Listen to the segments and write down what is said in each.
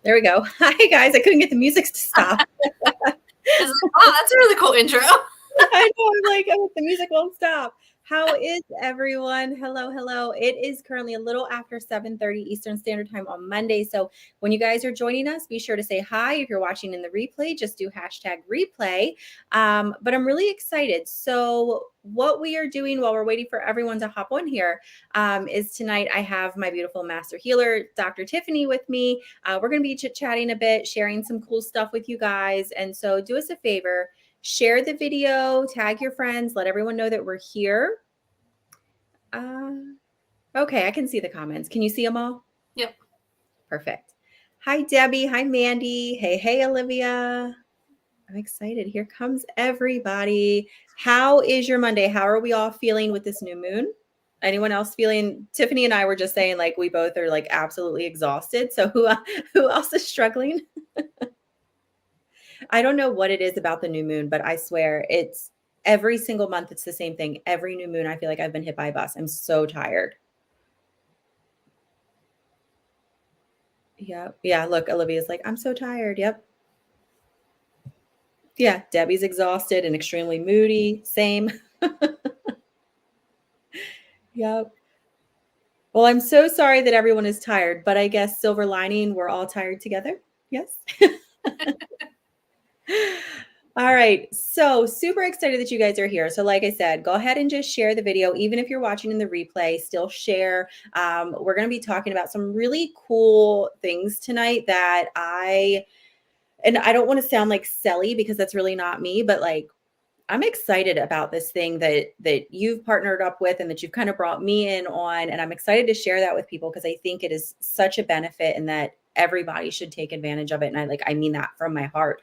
There we go. Hi, guys. I couldn't get the music to stop. Wow, that's a really cool intro. I know. I'm like, oh, the music won't stop. How is everyone? Hello, hello. It is currently a little after 7:30 Eastern Standard Time on Monday. So when you guys are joining us, be sure to say hi. If you're watching in the replay, just do #replay. But I'm really excited. So what we are doing while we're waiting for everyone to hop on here is tonight I have my beautiful master healer, Dr. Tiffany, with me. We're going to be chit-chatting a bit, sharing some cool stuff with you guys. And so do us a favor. Share the video, tag your friends, let everyone know that we're here. Okay, I can see the comments. Can you see them all? Yep. Perfect. Hi, Debbie. Hi, Mandy. Hey, Olivia. I'm excited. Here comes everybody. How is your Monday? How are we all feeling with this new moon? Anyone else feeling? Tiffany and I were just saying like we both are like absolutely exhausted. So who else is struggling? I don't know what it is about the new moon, but I swear it's every single month. It's the same thing. Every new moon, I feel like I've been hit by a bus. I'm so tired. Yeah. Yeah. Look, Olivia's like, I'm so tired. Yep. Yeah. Debbie's exhausted and extremely moody. Same. Yep. Well, I'm so sorry that everyone is tired, but I guess silver lining, we're all tired together. Yes. All right. So super excited that you guys are here. So like I said, go ahead and just share the video. Even if you're watching in the replay, still share. We're going to be talking about some really cool things tonight and I don't want to sound like silly because that's really not me, but like, I'm excited about this thing that you've partnered up with and that you've kind of brought me in on. And I'm excited to share that with people because I think it is such a benefit and that everybody should take advantage of it. And I mean that from my heart.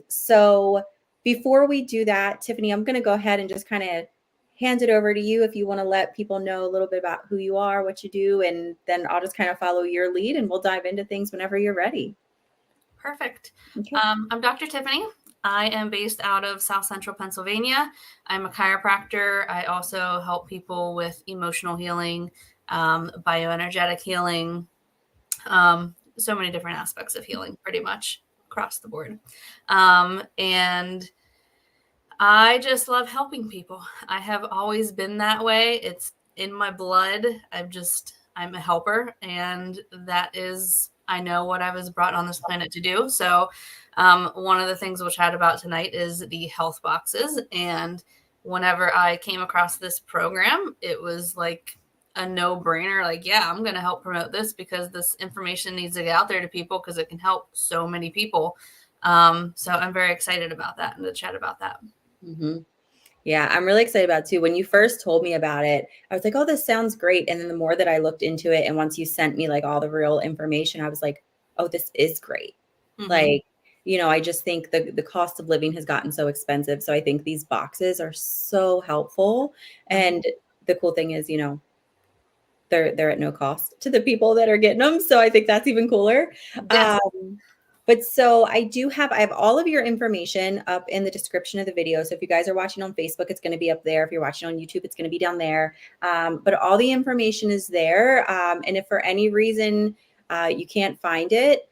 So before we do that, Tiffany, I'm going to go ahead and just kind of hand it over to you if you want to let people know a little bit about who you are, what you do, and then I'll just kind of follow your lead and we'll dive into things whenever you're ready. Perfect. Okay. I'm Dr. Tiffany. I am based out of South Central Pennsylvania. I'm a chiropractor. I also help people with emotional healing, bioenergetic healing, so many different aspects of healing pretty much across the board. And I just love helping people. I have always been that way. It's in my blood. I'm a helper, and that is, I know what I was brought on this planet to do. So one of the things we'll chat about tonight is the health boxes. And whenever I came across this program, it was like a no-brainer. Like, yeah, I'm going to help promote this because this information needs to get out there to people because it can help so many people. So I'm very excited about that and to chat about that. Mm-hmm. Yeah, I'm really excited about it too. When you first told me about it, I was like, oh, this sounds great. And then the more that I looked into it, and once you sent me like all the real information, I was like, oh, this is great. Mm-hmm. Like, I just think the cost of living has gotten so expensive. So I think these boxes are so helpful. Mm-hmm. And the cool thing is, they're at no cost to the people that are getting them. So I think that's even cooler. Yes. But so I have all of your information up in the description of the video. So if you guys are watching on Facebook, it's going to be up there. If you're watching on YouTube, it's going to be down there. But all the information is there. And if for any reason you can't find it,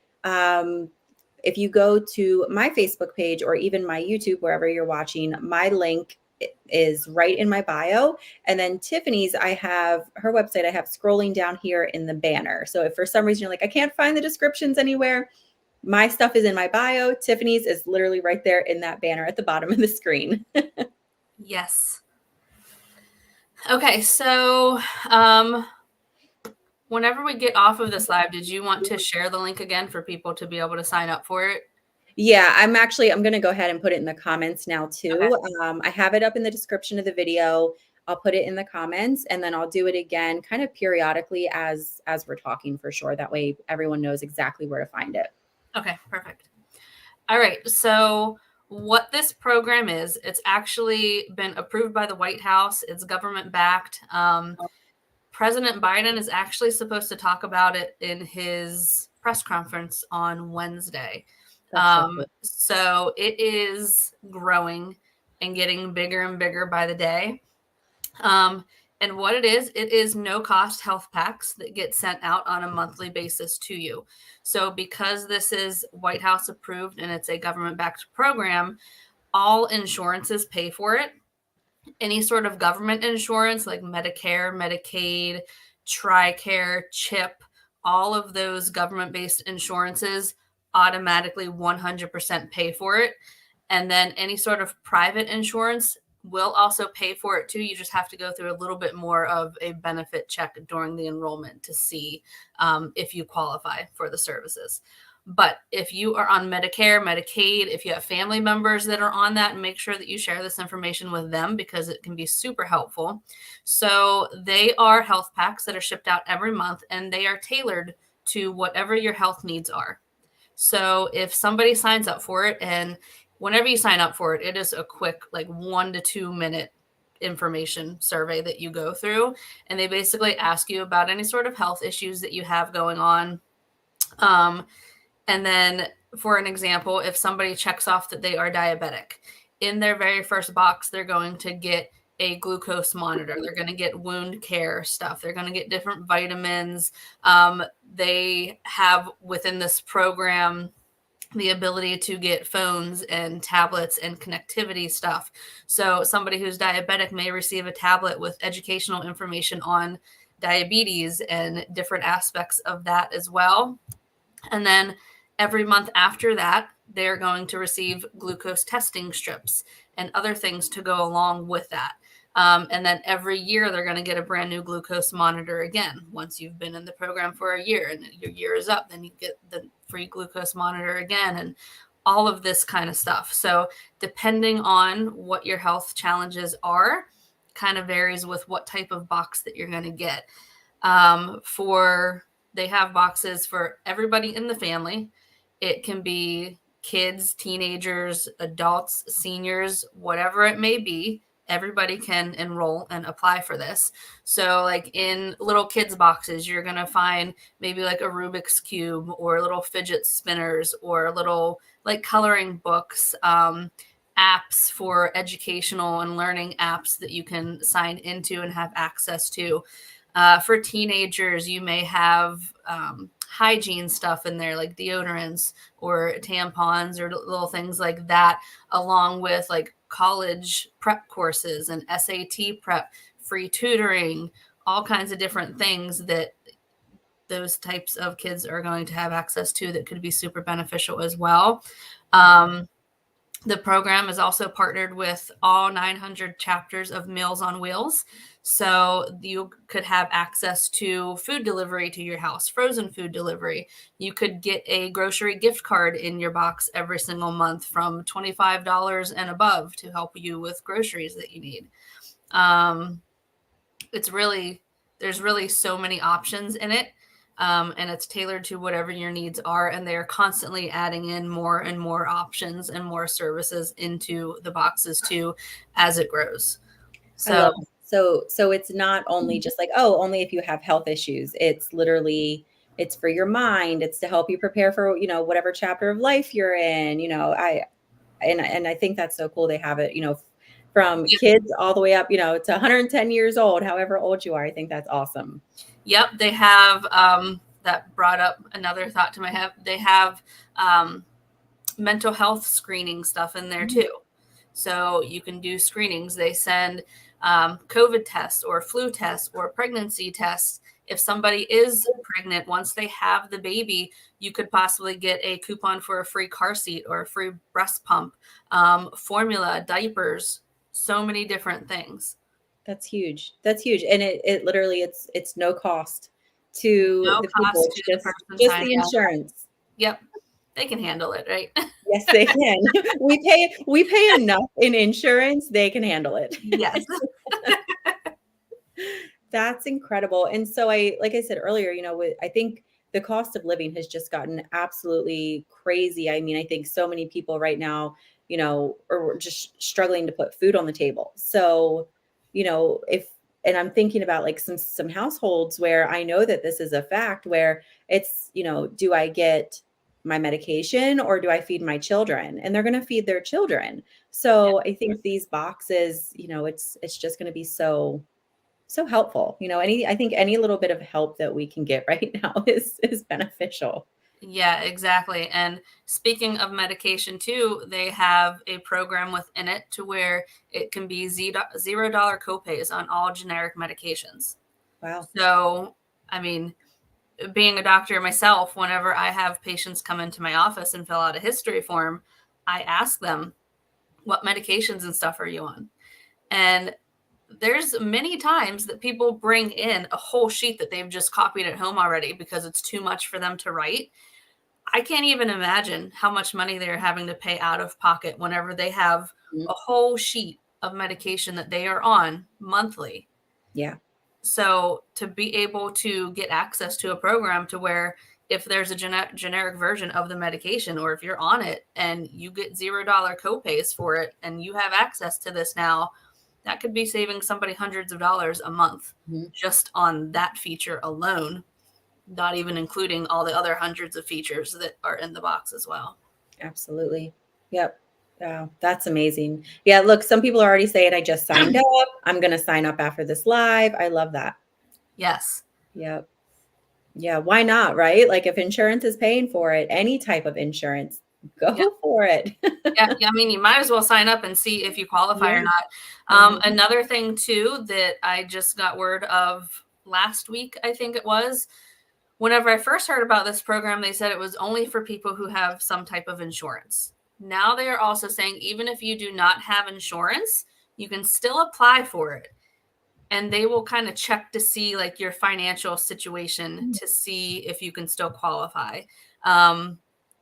if you go to my Facebook page or even my YouTube, wherever you're watching, my link is right in my bio. And then Tiffany's, I have her website, I have scrolling down here in the banner. So if for some reason you're like, I can't find the descriptions anywhere, my stuff is in my bio. Tiffany's is literally right there in that banner at the bottom of the screen. Yes. Okay. So, whenever we get off of this live, did you want to share the link again for people to be able to sign up for it? Yeah, I'm going to go ahead and put it in the comments now too. Okay. I have it up in the description of the video. I'll put it in the comments and then I'll do it again kind of periodically as we're talking for sure. That way everyone knows exactly where to find it. Okay, perfect. All right. So what this program is, it's actually been approved by the White House. It's government backed. President Biden is actually supposed to talk about it in his press conference on Wednesday. So it is growing and getting bigger and bigger by the day. And what it is no cost health packs that get sent out on a monthly basis to you. So because this is White House approved and it's a government backed program, all insurances pay for it. Any sort of government insurance like Medicare, Medicaid, TRICARE, CHIP, all of those government based insurances automatically 100% pay for it. And then any sort of private insurance will also pay for it too. You just have to go through a little bit more of a benefit check during the enrollment to see if you qualify for the services. But if you are on Medicare, Medicaid, if you have family members that are on that, make sure that you share this information with them because it can be super helpful. So they are health packs that are shipped out every month, and they are tailored to whatever your health needs are. So if somebody signs up for it, and whenever you sign up for it, it is a quick, like 1 to 2 minute information survey that you go through. And they basically ask you about any sort of health issues that you have going on. And then, for an example, if somebody checks off that they are diabetic, in their very first box, they're going to get a glucose monitor. They're going to get wound care stuff. They're going to get different vitamins. They have within this program the ability to get phones and tablets and connectivity stuff. So somebody who's diabetic may receive a tablet with educational information on diabetes and different aspects of that as well. And then every month after that, they're going to receive glucose testing strips and other things to go along with that. And then every year they're going to get a brand new glucose monitor again. Once you've been in the program for a year and your year is up, then you get the free glucose monitor again and all of this kind of stuff. So depending on what your health challenges are, kind of varies with what type of box that you're going to get. They have boxes for everybody in the family. It can be kids, teenagers, adults, seniors, whatever it may be. Everybody can enroll and apply for this. So like in little kids boxes, you're going to find maybe like a Rubik's Cube or little fidget spinners or little like coloring books, apps for educational and learning apps that you can sign into and have access to. For teenagers, you may have hygiene stuff in there, like deodorants or tampons or little things like that, along with like college prep courses and SAT prep, free tutoring, all kinds of different things that those types of kids are going to have access to that could be super beneficial as well. The program is also partnered with all 900 chapters of Meals on Wheels. So you could have access to food delivery to your house, frozen food delivery. You could get a grocery gift card in your box every single month from $25 and above to help you with groceries that you need. There's really so many options in it. And it's tailored to whatever your needs are. And they're constantly adding in more and more options and more services into the boxes too, as it grows. So it's not only just like, oh, only if you have health issues. It's literally, it's for your mind. It's to help you prepare for, whatever chapter of life you're in, and I think that's so cool. They have it, from kids all the way up, to 110 years old, however old you are. I think that's awesome. Yep, they have that brought up another thought to my head. They have mental health screening stuff in there too. So you can do screenings. They send COVID tests or flu tests or pregnancy tests. If somebody is pregnant, once they have the baby, you could possibly get a coupon for a free car seat or a free breast pump, formula, diapers, so many different things. That's huge. That's huge. And it literally, it's no cost to the people. It's just the insurance. Yep. They can handle it, right? Yes, they can. We pay enough in insurance. They can handle it. Yes. That's incredible. And so like I said earlier, I think the cost of living has just gotten absolutely crazy. I mean, I think so many people right now, are just struggling to put food on the table. So, and I'm thinking about like some households where I know that this is a fact where it's, do I get my medication or do I feed my children? And they're going to feed their children. So I think these boxes, it's just going to be so so helpful. I think any little bit of help that we can get right now is beneficial. Yeah, exactly. And speaking of medication too, they have a program within it to where it can be $0 copays on all generic medications. Wow. So, I mean, being a doctor myself, whenever I have patients come into my office and fill out a history form, I ask them, what medications and stuff are you on? And there's many times that people bring in a whole sheet that they've just copied at home already because it's too much for them to write. I can't even imagine how much money they're having to pay out of pocket whenever they have Mhm. a whole sheet of medication that they are on monthly. Yeah. So to be able to get access to a program to where if there's a generic version of the medication, or if you're on it and you get $0 copays for it and you have access to this now, that could be saving somebody hundreds of dollars a month Mhm. just on that feature alone, not even including all the other hundreds of features that are in the box as well. Absolutely. Yep. Wow, that's amazing. Yeah, look, some people are already saying, I just signed up. I'm going to sign up after this live. I love that. Yes. Yep. Yeah, why not, right? Like if insurance is paying for it, any type of insurance, Yeah. go for it. Yeah. I mean, you might as well sign up and see if you qualify or Yeah. not. Mhm. Another thing too that I just got word of last week, I think it was, whenever I first heard about this program, they said it was only for people who have some type of insurance. Now they are also saying even if you do not have insurance, you can still apply for it. And they will kind of check to see like your financial situation to see if you can still qualify. Um,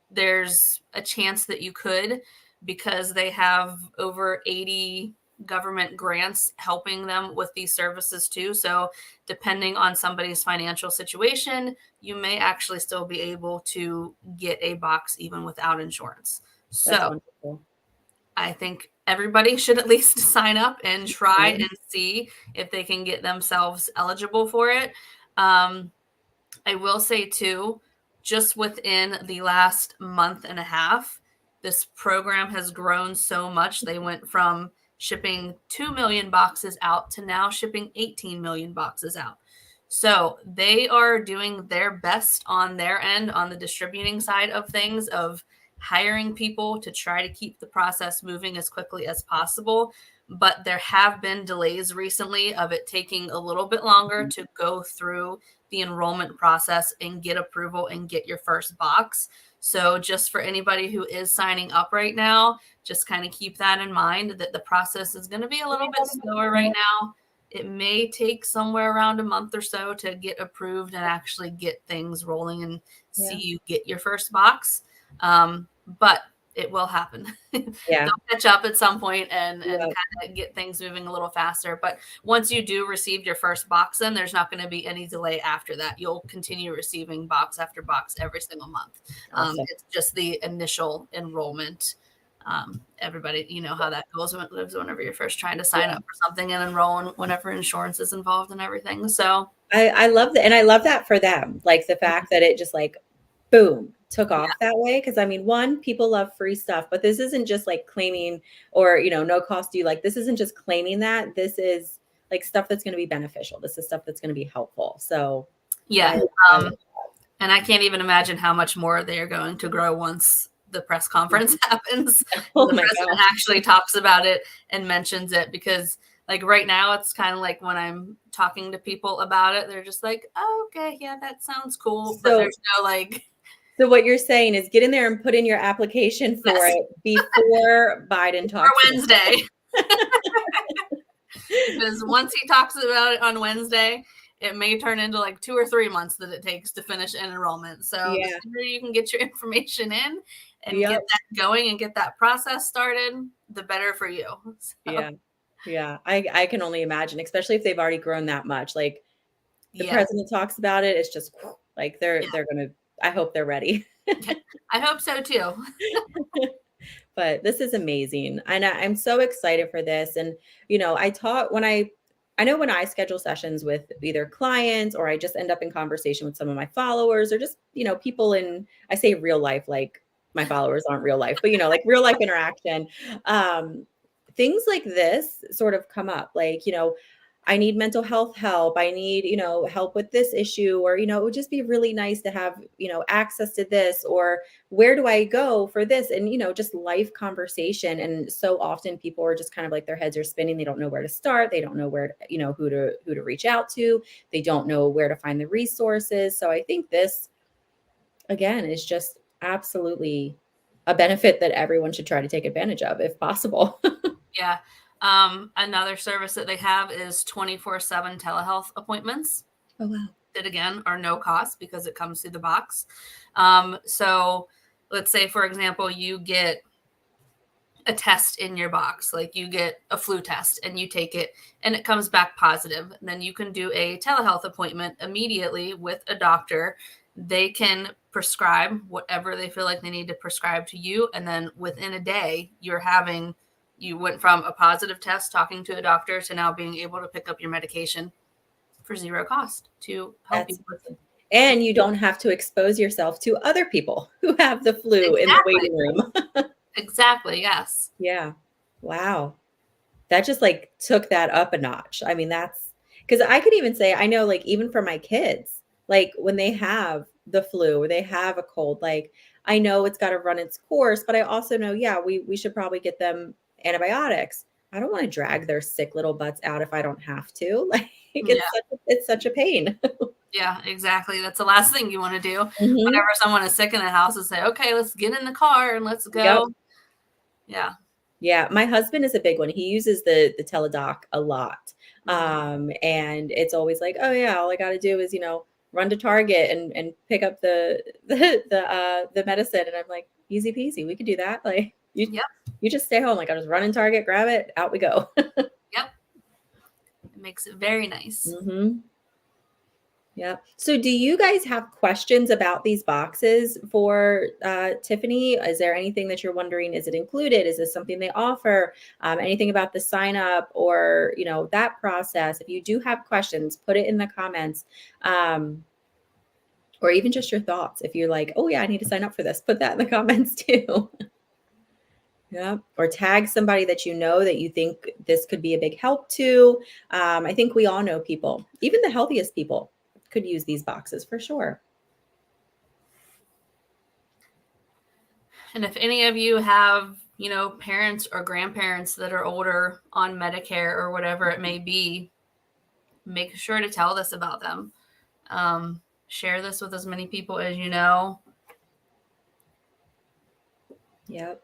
there's a chance that you could, because they have over 80 government grants helping them with these services too. So depending on somebody's financial situation, you may actually still be able to get a box even without insurance. That's So wonderful. I think everybody should at least sign up and try Mhm. and see if they can get themselves eligible for it. Um, I will say too, just within the last month and a half, this program has grown so much. They went from shipping 2 million boxes out to now shipping 18 million boxes out. So they are doing their best on their end on the distributing side of things, of hiring people to try to keep the process moving as quickly as possible. But there have been delays recently of it taking a little bit longer to go through the enrollment process and get approval and get your first box. So just for anybody who is signing up right now, just kind of keep that in mind that the process is going to be a little bit slower right now. It may take somewhere around a month or so to get approved and actually get things rolling and see Yeah. you get your first box. But it will happen. Yeah. They'll catch up at some point and Yeah. kind of get things moving a little faster. But once you do receive your first box, then there's not going to be any delay after that. You'll continue receiving box after box every single month. Awesome. It's just the initial enrollment. Everybody, you know how that goes whenever you're first trying to sign Yeah. up for something and enroll whenever insurance is involved and everything. So I love that. And I love that for them. Like the fact that it just like, boom, took yeah, off that way. Cause I mean, one, people love free stuff, but this isn't just like claiming or, no cost to you. Like this isn't just claiming that. This is like stuff that's going to be beneficial. This is stuff that's going to be helpful. So yeah. I And I can't even imagine how much more they are going to grow once the press conference happens. oh The my president gosh. actually talks about it and mentions it, because like right now it's kind of like when I'm talking to people about it, they're just like, oh, okay, yeah, that sounds cool. But So, there's no like, so what you're saying is get in there and put in your application for yes, it before Biden for talks about Wednesday. it. Because once he talks about it on Wednesday, it may turn into like 2 or 3 months that it takes to finish an enrollment. So the Yeah. sooner you can get your information in and get Yep. that going and get that process started, the better for you. So, Yeah. Yeah. I can only imagine, especially if they've already grown that much. Like the yeah, president talks about it. It's just like yeah, they're gonna I hope they're ready. yeah. I hope so too. But this is amazing. And I'm so excited for this. And, I taught I know when I schedule sessions with either clients or I just end up in conversation with some of my followers or just, people I say real life, like my followers aren't real life, but, like real life interaction. Things like this sort of come up. Like, I need mental health help. I need, help with this issue, or, it would just be really nice to have, access to this, or where do I go for this? And, just life conversation. And so often people are just kind of like their heads are spinning. They don't know where to start. They don't know where, who to reach out to. They don't know where to find the resources. So I think this, again, is just absolutely a benefit that everyone should try to take advantage of if possible. Yeah. Another service that they have is 24/7 telehealth appointments. Oh, wow. That again are no cost because it comes through the box. So let's say, for example, you get a test in your box, like you get a flu test and you take it and it comes back positive. Then you can do a telehealth appointment immediately with a doctor. They can prescribe whatever they feel like they need to prescribe to you. And then within a day, you went from a positive test talking to a doctor to now being able to pick up your medication for zero cost to help you with it. And you don't have to expose yourself to other people who have the flu in the waiting room. Exactly. Yes. Yeah. Wow. That just like took that up a notch. I mean, that's because I could even say, I know, like, even for my kids, like when they have the flu or they have a cold, like I know it's got to run its course, but I also know, yeah, we should probably get them antibiotics. I don't want to drag their sick little butts out if I don't have to. Like it's such a pain. Yeah, exactly. That's the last thing you want to do. Mhm. Whenever someone is sick in the house, is say, okay, let's get in the car and let's go. Yep. Yeah. Yeah, my husband is a big one. He uses the teledoc a lot. And it's always like, "Oh yeah, all I got to do is, run to Target and pick up the the medicine." And I'm like, "Easy peasy. We could do that." Like Yep. you just stay home. Like I just run in Target, grab it, out we go. Yep. It makes it very nice. Mhm. Yeah. So do you guys have questions about these boxes for Tiffany? Is there anything that you're wondering? Is it included? Is this something they offer? Anything about the sign up or, that process? If you do have questions, put it in the comments. Or even just your thoughts. If you're like, oh yeah, I need to sign up for this, put that in the comments too. Yeah. Or tag somebody that you know that you think this could be a big help to. I think we all know people, even the healthiest people could use these boxes for sure. And if any of you have, parents or grandparents that are older on Medicare or whatever it may be, make sure to tell this about them. Share this with as many people as you know. Yep.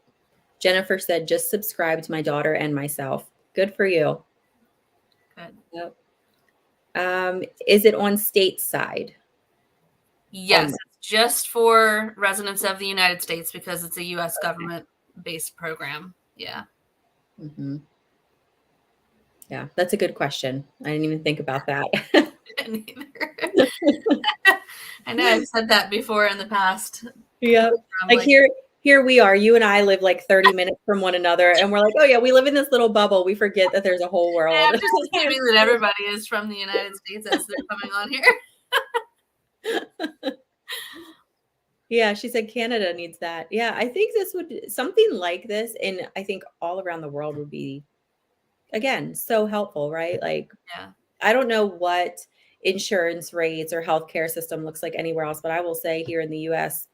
Jennifer said, just subscribe to my daughter and myself. Good for you. Good. Yep. Is it on stateside? Yes, it's just for residents of the United States because it's a U.S. government-based program. Yeah. Mm-hmm. Yeah, that's a good question. I didn't even think about that. Neither. I know I've said that before in the past. Yeah. Like here we are. You and I live like 30 minutes from one another, and we're like, oh yeah, we live in this little bubble. We forget that there's a whole world. Yeah, I'm just assuming that everybody is from the United States as they're coming on here. Yeah, she said Canada needs that. Yeah, I think this would something like this, and I think all around the world would be, again, so helpful, right? Like, Yeah. I don't know what insurance rates or healthcare system looks like anywhere else, but I will say here in the US,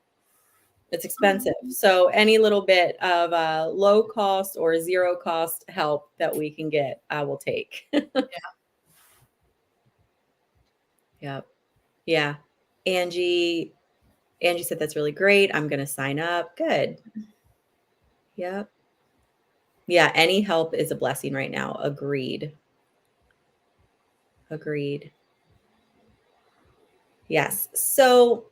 it's expensive. So any little bit of low cost or zero cost help that we can get, I will take. Yeah. Yep. Yeah. Angie said that's really great. I'm going to sign up. Good. Yep. Yeah, any help is a blessing right now. Agreed. Agreed. Yes. So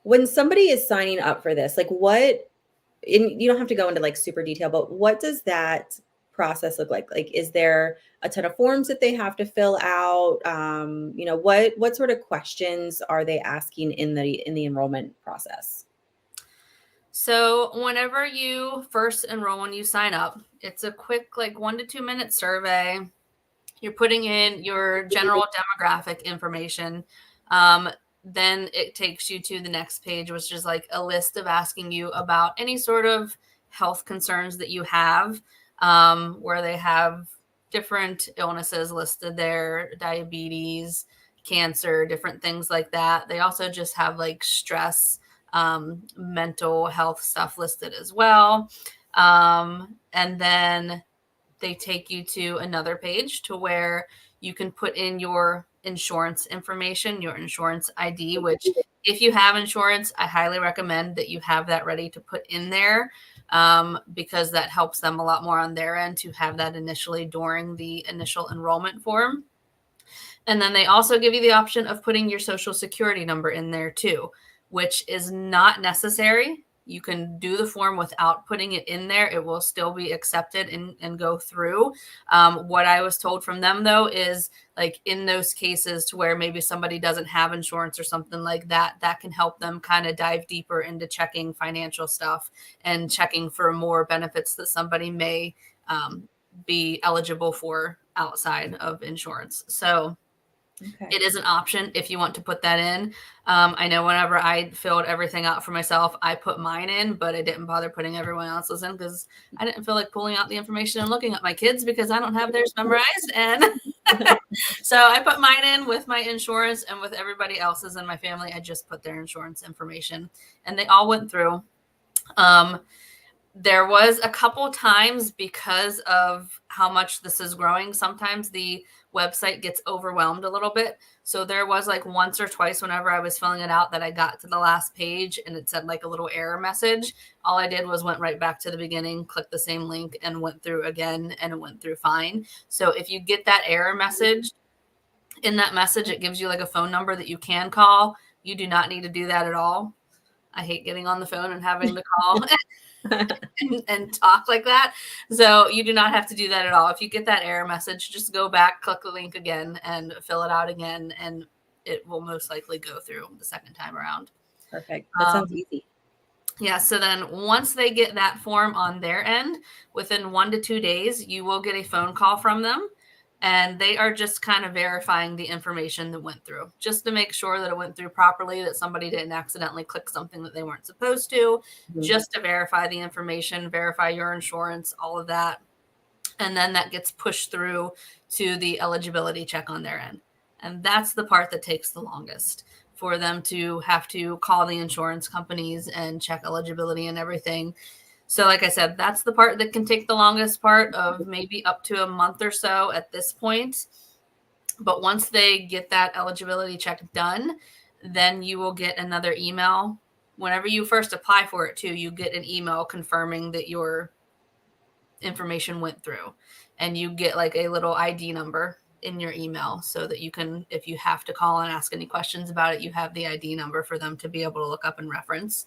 when somebody is signing up for this, like and you don't have to go into like super detail, but what does that process look like? Like, is there a ton of forms that they have to fill out? What sort of questions are they asking in the enrollment process? So whenever you first enroll, when you sign up, it's a quick, like 1 to 2 minute survey. You're putting in your general demographic information. Then it takes you to the next page, which is like a list of asking you about any sort of health concerns that you have, where they have different illnesses listed there, diabetes, cancer, different things like that. They also just have like stress, mental health stuff listed as well. And then they take you to another page to where you can put in your insurance information, your insurance ID, which if you have insurance, I highly recommend that you have that ready to put in there, because that helps them a lot more on their end to have that initially during the initial enrollment form. And then they also give you the option of putting your social security number in there too, which is not necessary. You can do the form without putting it in there. It will still be accepted and go through. What I was told from them, though, is like in those cases to where maybe somebody doesn't have insurance or something like that, that can help them kind of dive deeper into checking financial stuff and checking for more benefits that somebody may be eligible for outside of insurance. So it is an option if you want to put that in. I know whenever I filled everything out for myself, I put mine in, but I didn't bother putting everyone else's in because I didn't feel like pulling out the information and looking at my kids because I don't have theirs memorized. And so I put mine in with my insurance, and with everybody else's in my family, I just put their insurance information, and they all went through. There was a couple times, because of how much this is growing, sometimes the website gets overwhelmed a little bit. So there was like once or twice whenever I was filling it out that I got to the last page and it said like a little error message. All I did was went right back to the beginning, clicked the same link, and went through again, and it went through fine. So if you get that error message, in that message, it gives you like a phone number that you can call. You do not need to do that at all. I hate getting on the phone and having to call and talk like that. So you do not have to do that at all. If you get that error message, just go back, click the link again, and fill it out again, and it will most likely go through the second time around. Perfect. That sounds easy. Yeah. So then once they get that form on their end, within 1 to 2 days, you will get a phone call from them. And they are just kind of verifying the information that went through, just to make sure that it went through properly, that somebody didn't accidentally click something that they weren't supposed to, just to verify the information, verify your insurance, all of that. And then that gets pushed through to the eligibility check on their end. And that's the part that takes the longest, for them to have to call the insurance companies and check eligibility and everything. So like I said, that's the part that can take the longest part of maybe up to a month or so at this point. But once they get that eligibility check done, then you will get another email. Whenever you first apply for it too, you get an email confirming that your information went through, and you get like a little ID number in your email so that you can, if you have to call and ask any questions about it, you have the ID number for them to be able to look up and reference.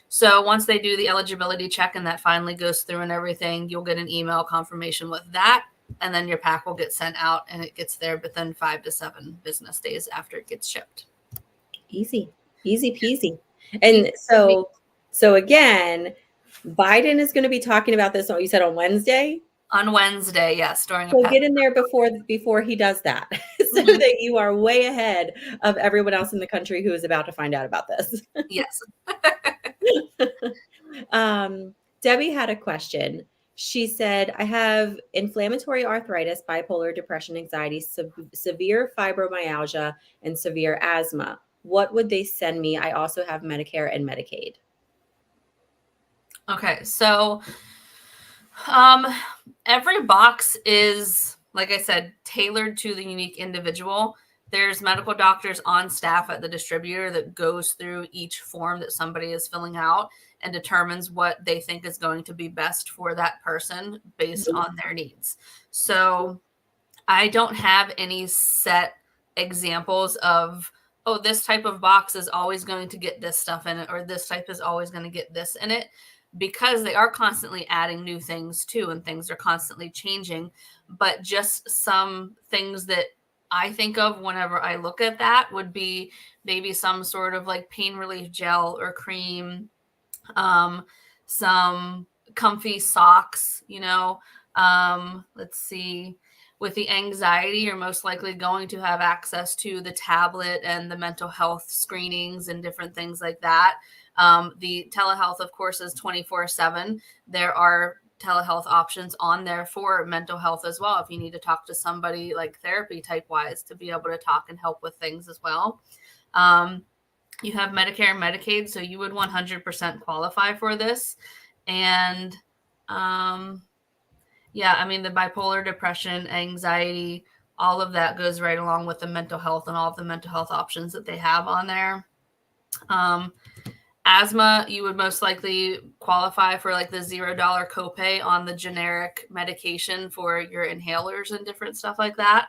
So once they do the eligibility check and that finally goes through and everything, you'll get an email confirmation with that. And then your pack will get sent out, and it gets there within 5 to 7 business days after it gets shipped. Easy peasy. And so again, Biden is going to be talking about this, you said on Wednesday? On Wednesday, yes. So get in there before he does that, so that you are way ahead of everyone else in the country who is about to find out about this. Yes. Debbie had a question. She said, I have inflammatory arthritis, bipolar depression, anxiety, severe fibromyalgia, and severe asthma. What would they send me? I also have Medicare and Medicaid. Okay, so every box is, like I said, tailored to the unique individual. There's medical doctors on staff at the distributor that goes through each form that somebody is filling out and determines what they think is going to be best for that person based on their needs. So I don't have any set examples of, oh, this type of box is always going to get this stuff in it, or this type is always going to get this in it, because they are constantly adding new things too, and things are constantly changing. But just some things that I think of whenever I look at that would be maybe some sort of like pain relief gel or cream, some comfy socks, let's see. With the anxiety, you're most likely going to have access to the tablet and the mental health screenings and different things like that. The telehealth, of course, is 24/7. There are telehealth options on there for mental health as well. If you need to talk to somebody like therapy type wise to be able to talk and help with things as well. You have Medicare and Medicaid, so you would 100% qualify for this. And yeah, I mean, the bipolar depression, anxiety, all of that goes right along with the mental health and all of the mental health options that they have on there. Asthma, you would most likely qualify for like the $0 copay on the generic medication for your inhalers and different stuff like that.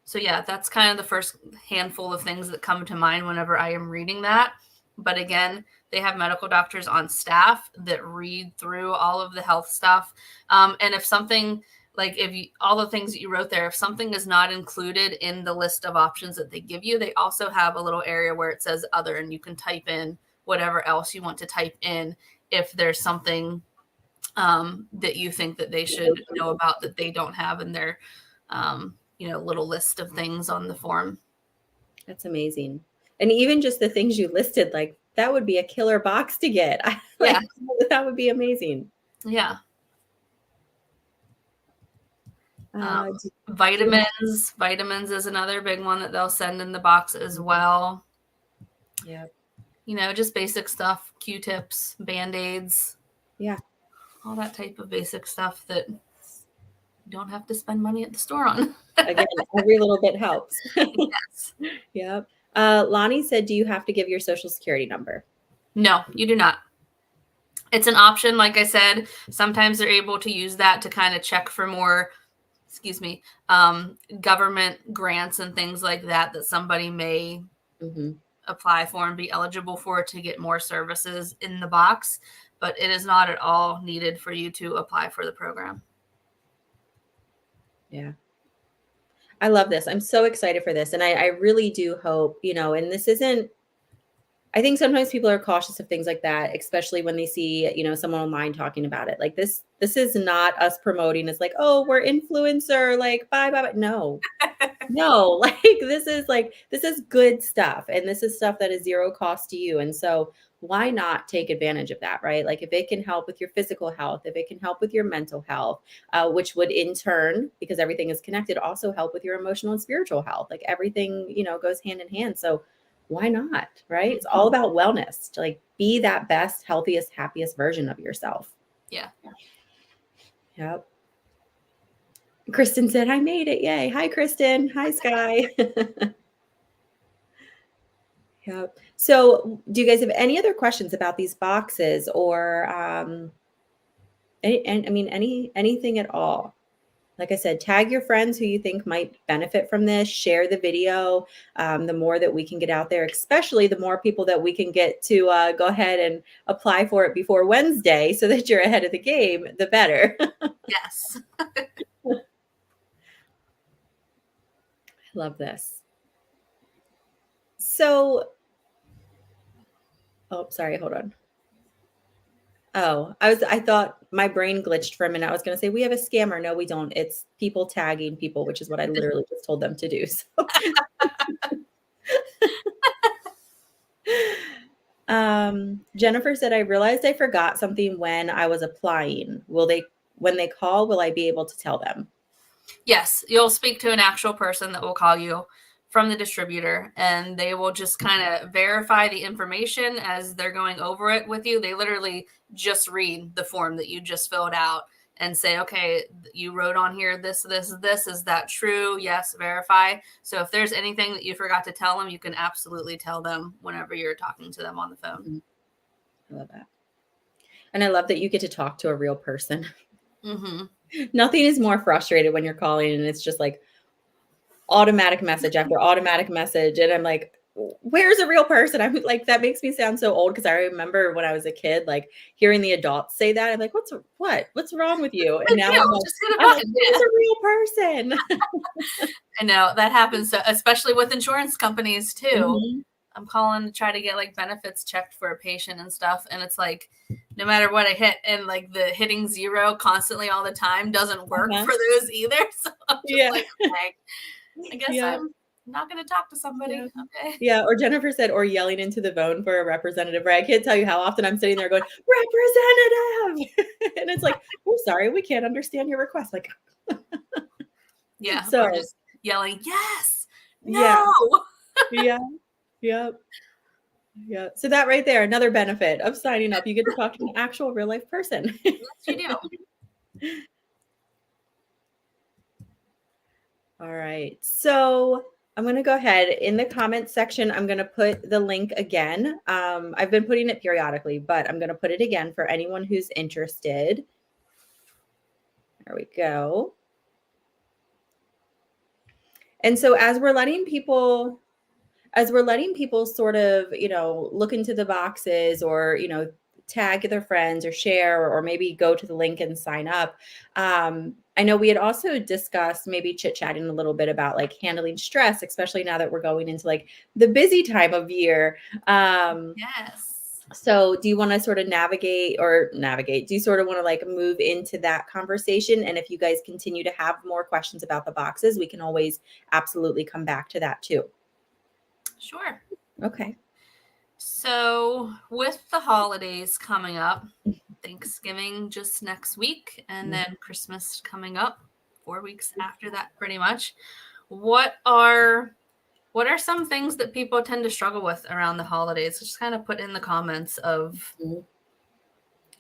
So yeah, that's kind of the first handful of things that come to mind whenever I am reading that. But again, they have medical doctors on staff that read through all of the health stuff. And if something like all the things that you wrote there, if something is not included in the list of options that they give you, they also have a little area where it says other, and you can type in whatever else you want to type in if there's something that you think that they should know about that they don't have in their little list of things on the form. That's amazing. And even just the things you listed, like that would be a killer box to get. That would be amazing. Yeah. Vitamins is another big one that they'll send in the box as well. Yeah. Just basic stuff, Q-tips, Band-Aids. Yeah. All that type of basic stuff that you don't have to spend money at the store on. Again, every little bit helps. Yes. Yep. Lonnie said, do you have to give your social security number? No, you do not. It's an option. Like I said, sometimes they're able to use that to kind of check for more, government grants and things like that somebody may apply for and be eligible for to get more services in the box. But it is not at all needed for you to apply for the program. Yeah. I love this. I'm so excited for this. And I really do hope, and this isn't, I think sometimes people are cautious of things like that, especially when they see, someone online talking about it. Like this is not us promoting. It's like, oh, we're influencer, like bye. No, like this is good stuff. And this is stuff that is zero cost to you. And so why not take advantage of that, right? Like if it can help with your physical health, if it can help with your mental health, which would in turn, because everything is connected, also help with your emotional and spiritual health. Like everything, goes hand in hand. So why not, right? It's all about wellness, to like be that best, healthiest, happiest version of yourself. Yeah. Yep. Kristen said, I made it. Yay. Hi, Kristen. Hi, Sky. Yep. So do you guys have any other questions about these boxes or anything at all? Like I said, tag your friends who you think might benefit from this, share the video. The more that we can get out there, especially the more people that we can get to go ahead and apply for it before Wednesday so that you're ahead of the game, the better. Yes. I love this. So, sorry, hold on. Oh, I thought my brain glitched for a minute. I was going to say, we have a scammer. No, we don't. It's people tagging people, which is what I literally just told them to do. So. Jennifer said, I realized I forgot something when I was applying. When they call, will I be able to tell them? Yes, you'll speak to an actual person that will call you from the distributor, and they will just kind of verify the information as they're going over it with you. They literally just read the form that you just filled out and say, okay, you wrote on here, this, is that true? Yes, verify. So if there's anything that you forgot to tell them, you can absolutely tell them whenever you're talking to them on the phone. I love that. And I love that you get to talk to a real person. Mm-hmm. Nothing is more frustrated when you're calling and it's just like automatic message after automatic message. And I'm like, where's a real person? I'm like, that makes me sound so old because I remember when I was a kid, like hearing the adults say that. I'm like, what's wrong with you? And now it's a real person. I know that happens, especially with insurance companies too. Mm-hmm. I'm calling to try to get like benefits checked for a patient and stuff. And it's like, no matter what I hit, and like the hitting 0 constantly all the time doesn't work for those either. So I'm just like, okay, I guess not going to talk to somebody. Yeah. Okay. Yeah. Or Jennifer said, or yelling into the phone for a representative, right? I can't tell you how often I'm sitting there going, representative. And it's like, oh, sorry, we can't understand your request. Like, Yeah. so Or just yelling, yes, yeah. no. Yeah. Yep. Yeah. So that right there, another benefit of signing up, you get to talk to an actual real life person. Yes, you do. All right. So I'm going to go ahead in the comments section. I'm going to put the link again. I've been putting it periodically, but I'm going to put it again for anyone who's interested. There we go. And so as we're letting people sort of, look into the boxes or, tag their friends or share or maybe go to the link and sign up. I know we had also discussed maybe chit-chatting a little bit about like handling stress, especially now that we're going into like the busy time of year. Yes. So do you want to sort of navigate? Do you sort of want to like move into that conversation? And if you guys continue to have more questions about the boxes, we can always absolutely come back to that too. Sure. Okay. So with the holidays coming up, Thanksgiving just next week, and then Christmas coming up 4 weeks after that, pretty much. What are some things that people tend to struggle with around the holidays? Just kind of put in the comments of,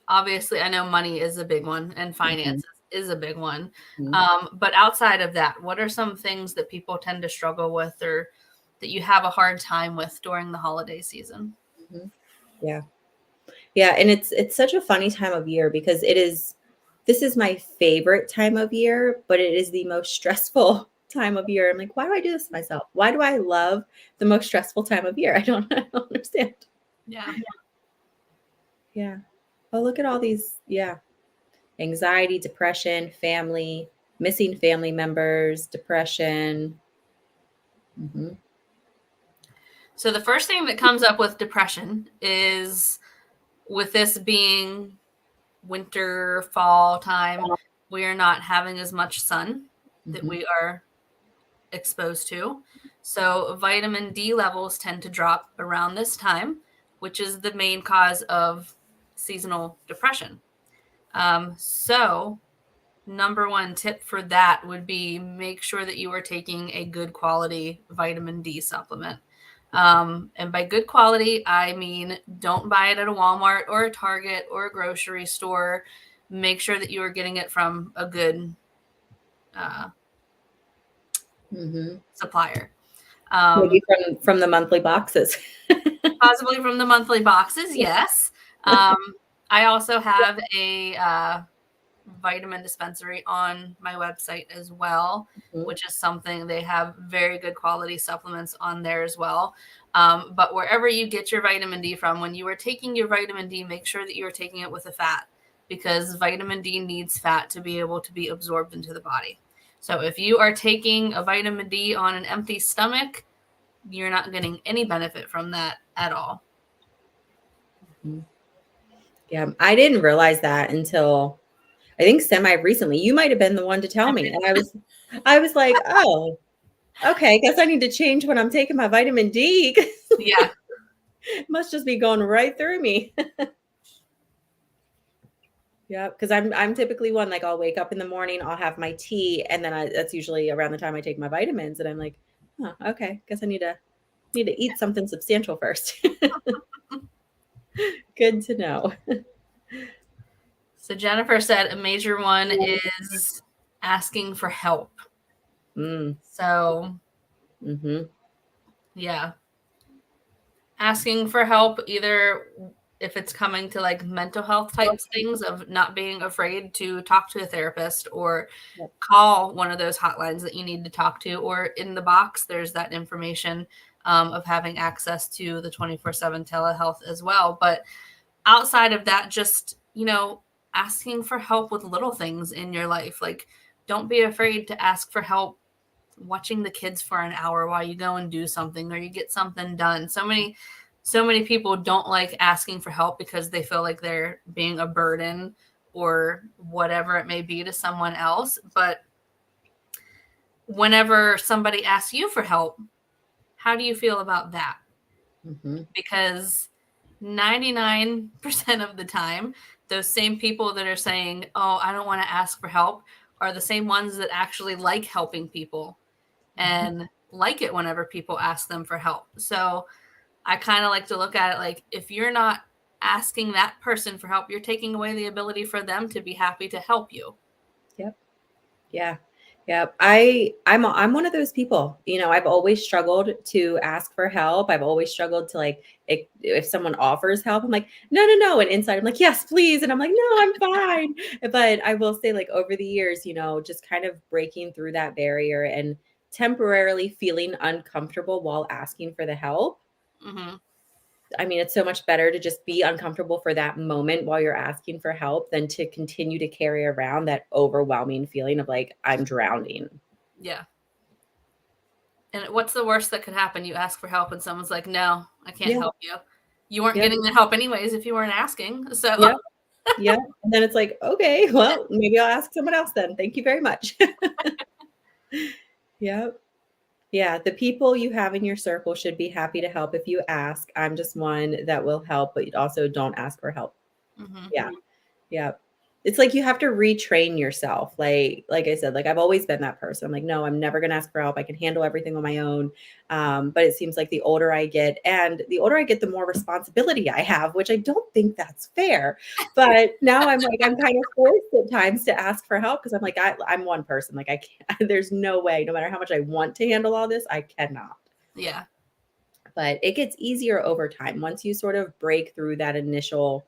obviously, I know money is a big one and finances is a big one. But outside of that, what are some things that people tend to struggle with or that you have a hard time with during the holiday season? Yeah. Yeah. And it's such a funny time of year because this is my favorite time of year, but it is the most stressful time of year. I'm like, why do I do this to myself? Why do I love the most stressful time of year? I don't understand. Yeah. Yeah. Oh, look at all these. Yeah. Anxiety, depression, family, missing family members, depression. So the first thing that comes up with depression is, with this being winter, fall time, we are not having as much sun that we are exposed to. So vitamin D levels tend to drop around this time, which is the main cause of seasonal depression. So number one tip for that would be make sure that you are taking a good quality vitamin D supplement. And by good quality, I mean, don't buy it at a Walmart or a Target or a grocery store. Make sure that you are getting it from a good supplier. Maybe from the monthly boxes. Possibly from the monthly boxes, yes. I also have a vitamin dispensary on my website as well, which is something they have very good quality supplements on there as well. But wherever you get your vitamin D from, when you are taking your vitamin D, make sure that you are taking it with a fat, because vitamin D needs fat to be able to be absorbed into the body. So if you are taking a vitamin D on an empty stomach, you're not getting any benefit from that at all. Yeah, I didn't realize that until I think semi-recently. You might have been the one to tell me. And I was like, oh, okay, guess I need to change when I'm taking my vitamin D. Yeah. It must just be going right through me. Yeah, because I'm typically one, like I'll wake up in the morning, I'll have my tea, and then that's usually around the time I take my vitamins, and I'm like, oh, okay, guess I need to eat something substantial first. Good to know. So Jennifer said a major one is asking for help. So, yeah, asking for help, either if it's coming to like mental health types things of not being afraid to talk to a therapist or call one of those hotlines that you need to talk to, or in the box, there's that information of having access to the 24/7 telehealth as well. But outside of that, just, asking for help with little things in your life. Like, don't be afraid to ask for help watching the kids for an hour while you go and do something or you get something done. So many people don't like asking for help because they feel like they're being a burden or whatever it may be to someone else. But whenever somebody asks you for help, How do you feel about that? Mm-hmm. Because 99% of the time, those same people that are saying, oh, I don't want to ask for help, are the same ones that actually like helping people and like it whenever people ask them for help. So I kind of like to look at it like, if you're not asking that person for help, you're taking away the ability for them to be happy to help you. Yep. Yeah. Yep. I'm one of those people, I've always struggled to ask for help. I've always struggled to like, if someone offers help, I'm like, no, no, no. And inside I'm like, yes, please. And I'm like, no, I'm fine. But I will say, like, over the years, just kind of breaking through that barrier and temporarily feeling uncomfortable while asking for the help. Mm-hmm. I mean, it's so much better to just be uncomfortable for that moment while you're asking for help than to continue to carry around that overwhelming feeling of like, I'm drowning. Yeah. And what's the worst that could happen? You ask for help and someone's like, no, I can't help you. You weren't getting the help anyways if you weren't asking. So Yeah. Yeah. And then it's like, okay, well, maybe I'll ask someone else then. Thank you very much. Yeah. Yeah. The people you have in your circle should be happy to help if you ask. I'm just one that will help, but also don't ask for help. mm-hmm. Yeah. Yeah. It's like you have to retrain yourself. Like I said, like I've always been that person. I'm like, no, I'm never going to ask for help. I can handle everything on my own. But it seems like the older I get, the more responsibility I have, which I don't think that's fair. But now I'm like, I'm kind of forced at times to ask for help because I'm like, I'm one person. Like I can't, there's no way, no matter how much I want to handle all this, I cannot. Yeah. But it gets easier over time. Once you sort of break through that initial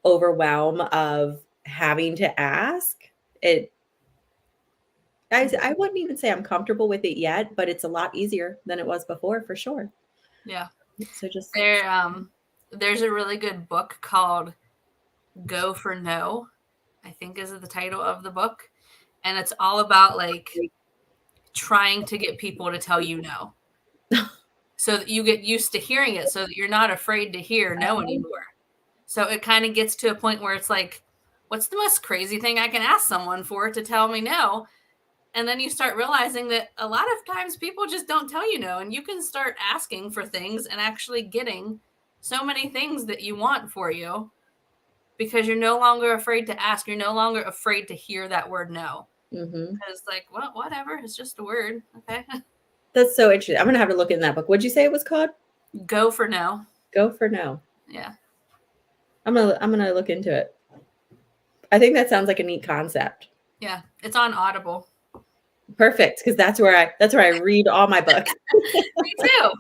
overwhelm of having to ask it, I wouldn't even say I'm comfortable with it yet, but it's a lot easier than it was before, for sure. Yeah. So just there's a really good book called Go for No, I think is the title of the book. And it's all about like trying to get people to tell you no. So that you get used to hearing it so that you're not afraid to hear no anymore. So it kind of gets to a point where it's like, what's the most crazy thing I can ask someone for to tell me no? And then you start realizing that a lot of times people just don't tell you no. And you can start asking for things and actually getting so many things that you want for you because you're no longer afraid to ask. You're no longer afraid to hear that word no. Because like, well, whatever. It's just a word. Okay. That's so interesting. I'm going to have to look in that book. What'd you say it was called? Go for No. Go for No. Yeah. I'm going to look into it. I think that sounds like a neat concept. Yeah. It's on Audible. Perfect. Cause that's where I read all my books. Me too.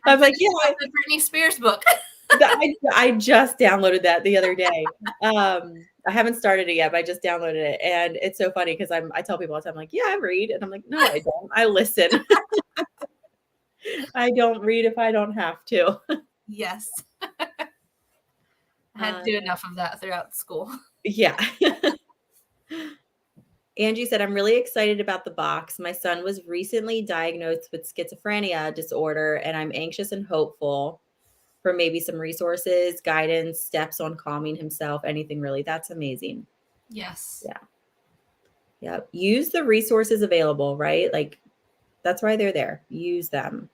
I was like, yeah, the Britney Spears book. I just downloaded that the other day. I haven't started it yet, but I just downloaded it. And it's so funny because I tell people all the time, like, yeah, I read. And I'm like, no, I don't. I listen. I don't read if I don't have to. Yes. I had to do enough of that throughout school. Yeah. Angie said, I'm really excited about the box. My son was recently diagnosed with schizophrenia disorder, and I'm anxious and hopeful for maybe some resources, guidance, steps on calming himself, anything really. That's amazing. Yes. Yeah. Yeah. Use the resources available, right? Like that's why they're there. Use them.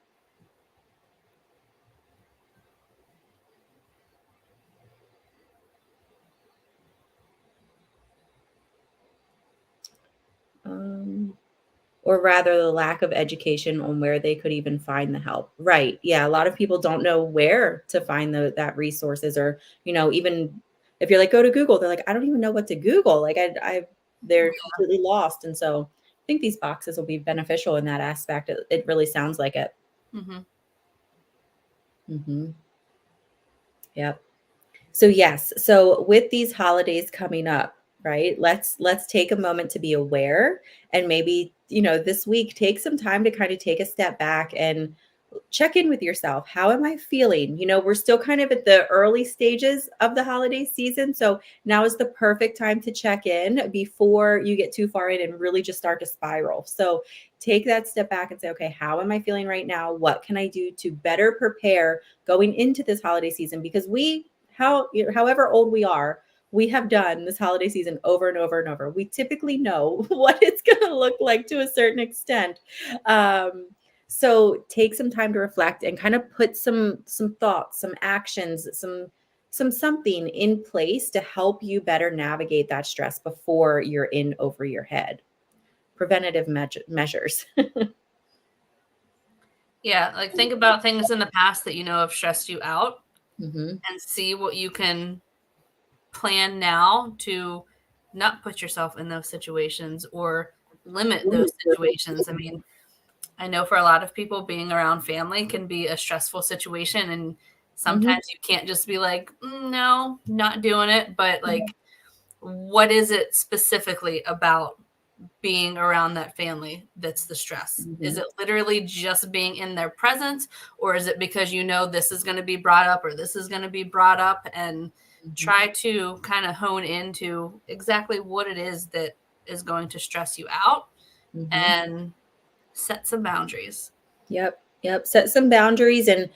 Or rather the lack of education on where they could even find the help. Right. Yeah. A lot of people don't know where to find that resources, or, even if you're like, go to Google, they're like, I don't even know what to Google. Like they're completely lost. And so I think these boxes will be beneficial in that aspect. It really sounds like it. Yep. So yes. So with these holidays coming up, right? Let's take a moment to be aware, and maybe, this week take some time to kind of take a step back and check in with yourself. How am I feeling? We're still kind of at the early stages of the holiday season. So now is the perfect time to check in before you get too far in and really just start to spiral. So take that step back and say, okay, how am I feeling right now? What can I do to better prepare going into this holiday season? Because however old we are, we have done this holiday season over and over and over. We typically know what it's going to look like to a certain extent. So take some time to reflect and kind of put some thoughts, some actions, something in place to help you better navigate that stress before you're in over your head. Preventative measures. Yeah, like think about things in the past that have stressed you out, Mm-hmm. and see what you can plan now to not put yourself in those situations or limit those situations. I mean, I know for a lot of people, being around family can be a stressful situation, and Mm-hmm. sometimes you can't just be like, no, not doing it. But like, what is it specifically about being around that family that's the stress? Mm-hmm. Is it literally just being in their presence, or is it because this is going to be brought up or this is going to be brought up? And try to kind of hone into exactly what it is that is going to stress you out, Mm-hmm. and set some boundaries. Yep. Set some boundaries and,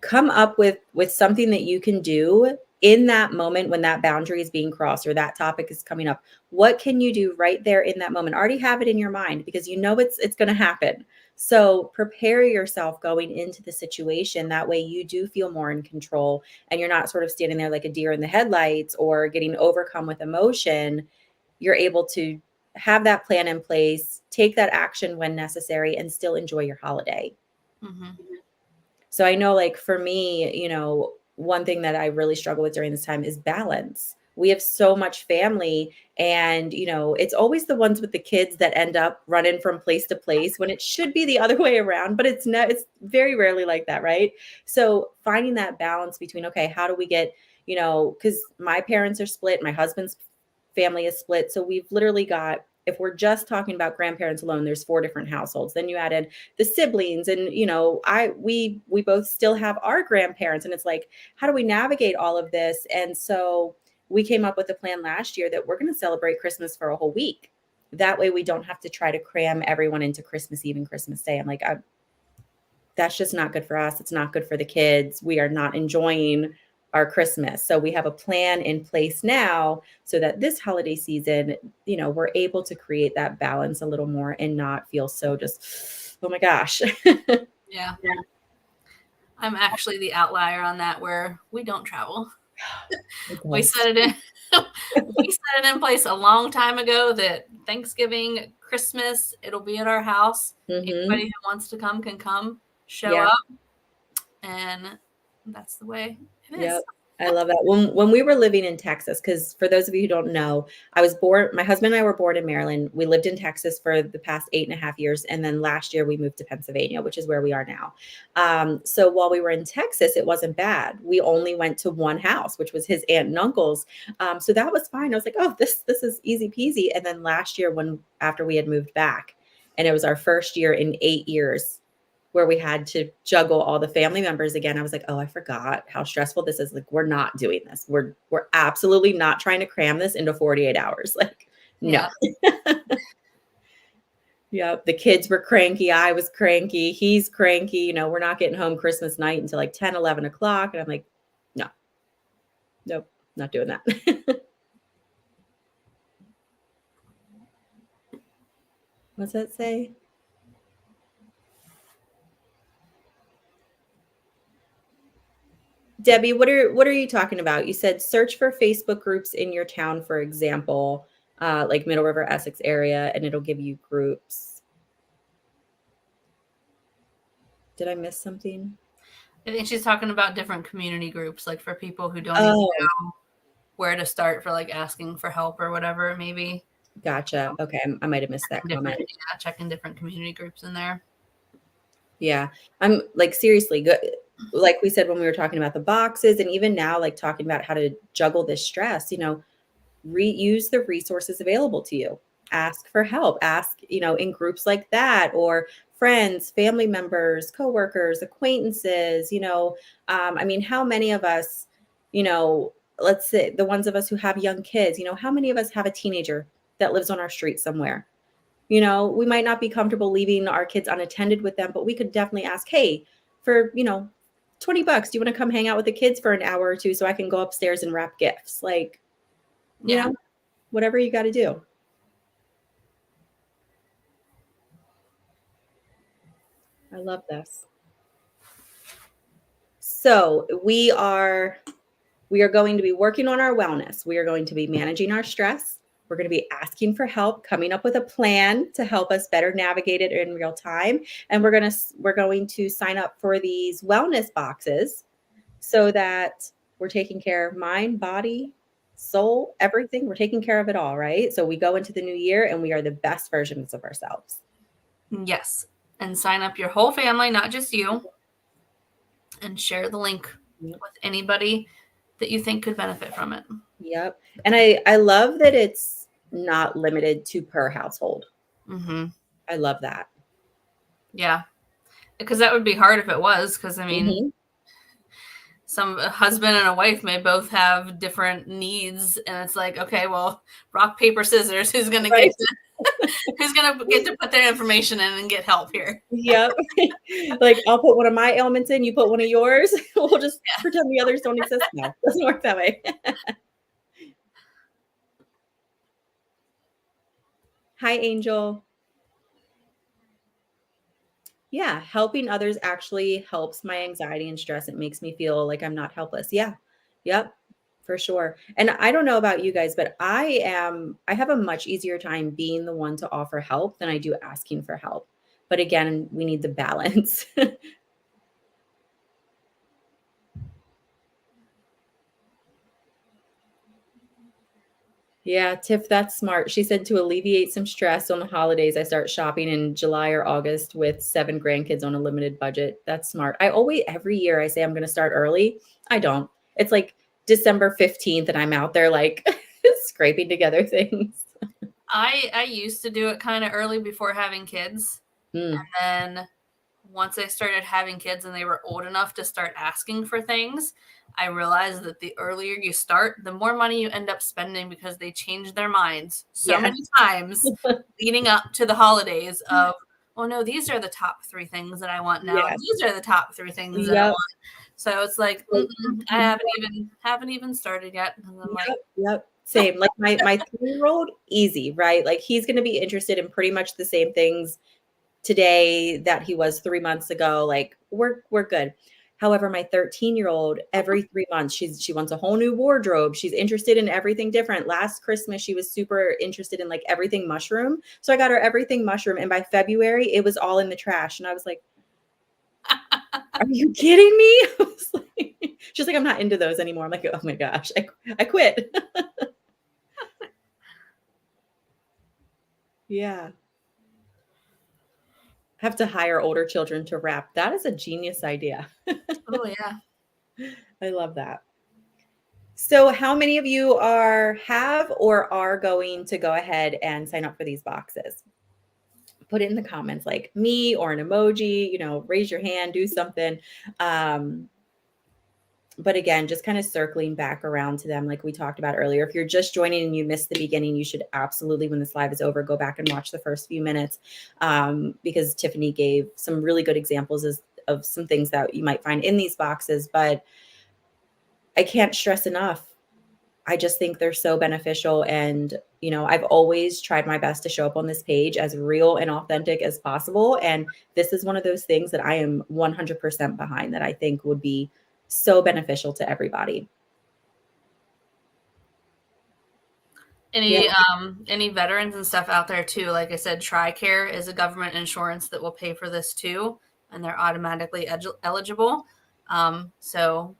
come up with something that you can do in that moment when that boundary is being crossed or that topic is coming up. What can you do right there in that moment? Already have it in your mind because it's going to happen. So prepare yourself going into the situation. That way you do feel more in control and you're not sort of standing there like a deer in the headlights or getting overcome with emotion. You're able to have that plan in place, take that action when necessary, and still enjoy your holiday. Mm-hmm. So I know, like for me, one thing that I really struggle with during this time is balance. We have so much family, and it's always the ones with the kids that end up running from place to place when it should be the other way around, but it's very rarely like that, right? So finding that balance between, okay, how do we get, because my parents are split, my husband's family is split. So we've literally got, if we're just talking about grandparents alone, there's 4 different households. Then you add in the siblings and we both still have our grandparents, and it's like, how do we navigate all of this? And so we came up with a plan last year that we're going to celebrate Christmas for a whole week. That way we don't have to try to cram everyone into Christmas Eve and Christmas Day. I'm like, that's just not good for us. It's not good for the kids. We are not enjoying our Christmas. So we have a plan in place now so that this holiday season, we're able to create that balance a little more and not feel so just, oh my gosh. Yeah. I'm actually the outlier on that, where we don't travel. We set it in. We set it in place a long time ago that Thanksgiving, Christmas, it'll be at our house. Mm-hmm. Anybody who wants to come can come, show Yeah. up, and that's the way it is. Yep. I love that. When we were living in Texas, because for those of you who don't know, my husband and I were born in Maryland. We lived in Texas for the past 8.5 years. And then last year we moved to Pennsylvania, which is where we are now. So while we were in Texas, it wasn't bad. We only went to one house, which was his aunt and uncle's. So that was fine. I was like, oh, this is easy peasy. And then last year after we had moved back, and it was our first year in 8 years, where we had to juggle all the family members again. I was like, oh, I forgot how stressful this is. Like, we're not doing this. We're absolutely not trying to cram this into 48 hours. Like, no. Yeah. Yeah. The kids were cranky. I was cranky. He's cranky. We're not getting home Christmas night until like 10, 11 o'clock. And I'm like, no, nope, not doing that. What's that say? Debbie, what are you talking about? You said search for Facebook groups in your town, for example, like Middle River, Essex area, and it'll give you groups. Did I miss something? I think she's talking about different community groups, like for people who don't even Oh, know where to start for like asking for help or whatever, maybe. gotcha. Okay, I might have missed that comment. Checking different community groups in there. Yeah, I'm like seriously good. Like we said when we were talking about the boxes, and even now, like talking about how to juggle this stress. Reuse the resources available to you. Ask for help. Ask, in groups like that, or friends, family members, coworkers, acquaintances. I mean, how many of us, let's say the ones of us who have young kids, how many of us have a teenager that lives on our street somewhere? We might not be comfortable leaving our kids unattended with them, but we could definitely ask, hey, for, $20, do you want to come hang out with the kids for an hour or two so I can go upstairs and wrap gifts? Like, whatever you got to do. I love this. So we are going to be working on our wellness. We are going to be managing our stress. We're going to be asking for help, coming up with a plan to help us better navigate it in real time. And we're going to sign up for these wellness boxes so that we're taking care of mind, body, soul, everything. We're taking care of it all, right? So we go into the new year and we are the best versions of ourselves. Yes. And sign up your whole family, not just you, and share the link with anybody that you think could benefit from it. Yep. And I love that it's not limited to per household. Mm-hmm. I love that. Yeah. Because that would be hard if it was. Because, I mean, a husband and a wife may both have different needs. And it's like, okay, well, rock, paper, scissors. Who's going to get to put their information in and get help here? Yep. Like, I'll put one of my ailments in, you put one of yours. We'll just pretend the others don't exist now. Doesn't work that way. Hi, Angel. Yeah, helping others actually helps my anxiety and stress. It makes me feel like I'm not helpless. Yeah. Yep. For sure. And I don't know about you guys, but I have a much easier time being the one to offer help than I do asking for help. But again, we need the balance. Yeah, Tiff, that's smart. She said to alleviate some stress on the holidays, I start shopping in July or August with 7 grandkids on a limited budget. That's smart. Every year I say I'm going to start early. I don't. It's like December 15th and I'm out there like scraping together things. I used to do it kind of early before having kids. And then once I started having kids and they were old enough to start asking for things, I realized that the earlier you start, the more money you end up spending because they change their minds so many times leading up to the holidays of, oh no, these are the top 3 things that I want now. Yes. These are the top 3 things that I want. So it's like, I haven't even started yet. And I'm Yep. Same. Like my 3-year-old, easy, right? Like he's going to be interested in pretty much the same things today that he was 3 months ago. Like we're good. However, my 13-year-old, every 3 months, she wants a whole new wardrobe. She's interested in everything different. Last Christmas, she was super interested in like everything mushroom. So I got her everything mushroom. And by February, it was all in the trash. And I was like, are you kidding me? She's like, I'm not into those anymore. I'm like, oh my gosh, I quit. Yeah. Have to hire older children to wrap. That is a genius idea. Oh yeah. I love that. So how many of you have or are going to go ahead and sign up for these boxes? Put it in the comments, like me or an emoji, raise your hand, do something. But again, just kind of circling back around to them, like we talked about earlier. If you're just joining and you missed the beginning, you should absolutely, when this live is over, go back and watch the first few minutes, because Tiffany gave some really good examples of some things that you might find in these boxes. But I can't stress enough. I just think they're so beneficial. And, I've always tried my best to show up on this page as real and authentic as possible. And this is one of those things that I am 100% behind, that I think would be so beneficial to everybody. Any veterans and stuff out there too? Like I said, TRICARE is a government insurance that will pay for this too, and they're automatically eligible. So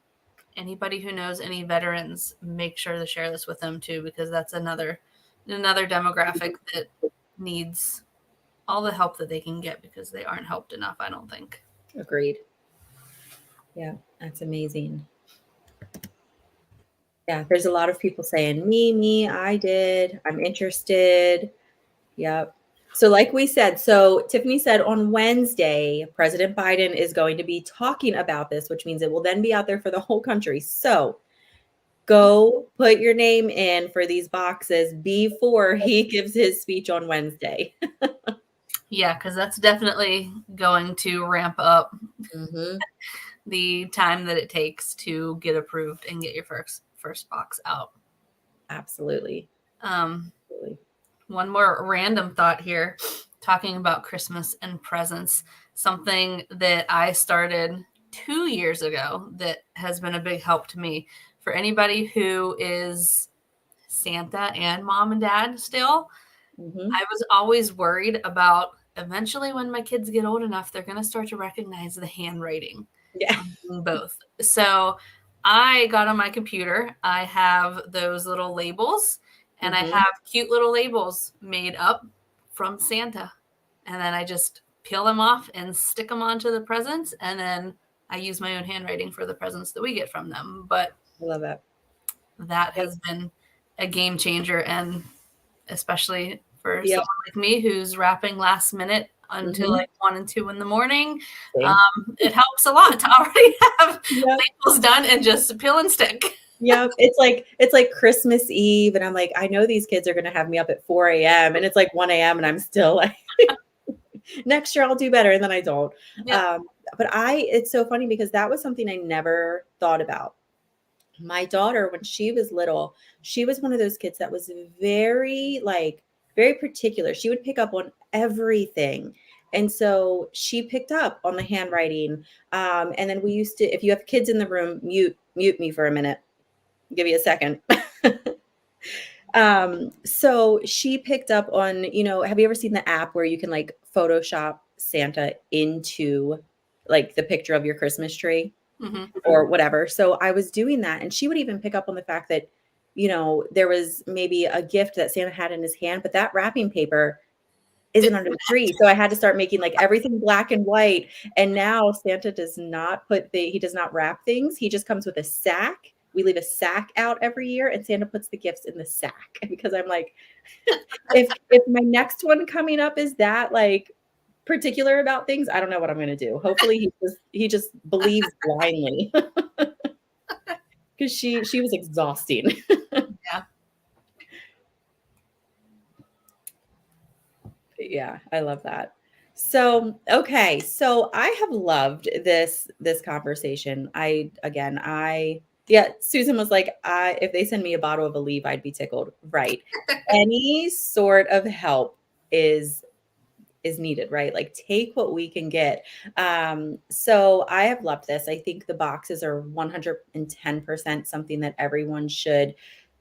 anybody who knows any veterans, make sure to share this with them too, because that's another demographic that needs all the help that they can get because they aren't helped enough, I don't think. Agreed. Yeah, that's amazing. Yeah, there's a lot of people saying, me, I did, I'm interested. Yep. So like we said, so Tiffany said on Wednesday, President Biden is going to be talking about this, which means it will then be out there for the whole country. So go put your name in for these boxes before he gives his speech on Wednesday. Yeah, because that's definitely going to ramp up the time that it takes to get approved and get your first box out. Absolutely. One more random thought here, talking about Christmas and presents. something that I started 2 years ago that has been a big help to me. For anybody who is Santa and mom and dad still, I was always worried about eventually when my kids get old enough, they're going to start to recognize the handwriting Yeah. on both. So I got on my computer. I have those little labels, and I have cute little labels made up from Santa. And then I just peel them off and stick them onto the presents. And then I use my own handwriting for the presents that we get from them. But I love that. that has been a game changer. And especially for Yep. someone like me who's wrapping last minute until like 1 and 2 in the morning, Same. it helps a lot to already have Yep. labels done and just peel and stick. Yep. It's like Christmas Eve, and I'm like, I know these kids are going to have me up at 4 a.m. and it's like 1 a.m. and I'm still like, next year I'll do better. And then I don't. Yep. But it's so funny because that was something I never thought about. My daughter, when she was little, she was one of those kids that was very particular. She would pick up on everything. And so she picked up on the handwriting. And then we used to, if you have kids in the room, mute me for a minute. Give you a second. So she picked up on, have you ever seen the app where you can like Photoshop Santa into like the picture of your Christmas tree or whatever? So I was doing that, and she would even pick up on the fact that, there was maybe a gift that Santa had in his hand, but that wrapping paper isn't under the tree. So I had to start making like everything black and white. And now Santa does not he does not wrap things. He just comes with a sack. We leave a sack out every year, and Santa puts the gifts in the sack. Because I'm like, if my next one coming up is that like particular about things, I don't know what I'm going to do. Hopefully he just believes blindly. Because she was exhausting. Yeah. Yeah, I love that. So, okay. So I have loved this conversation. Susan was like, if they send me a bottle of Aleve, I'd be tickled. Right. Any sort of help is needed, right? Like take what we can get. So I have loved this. I think the boxes are 110% something that everyone should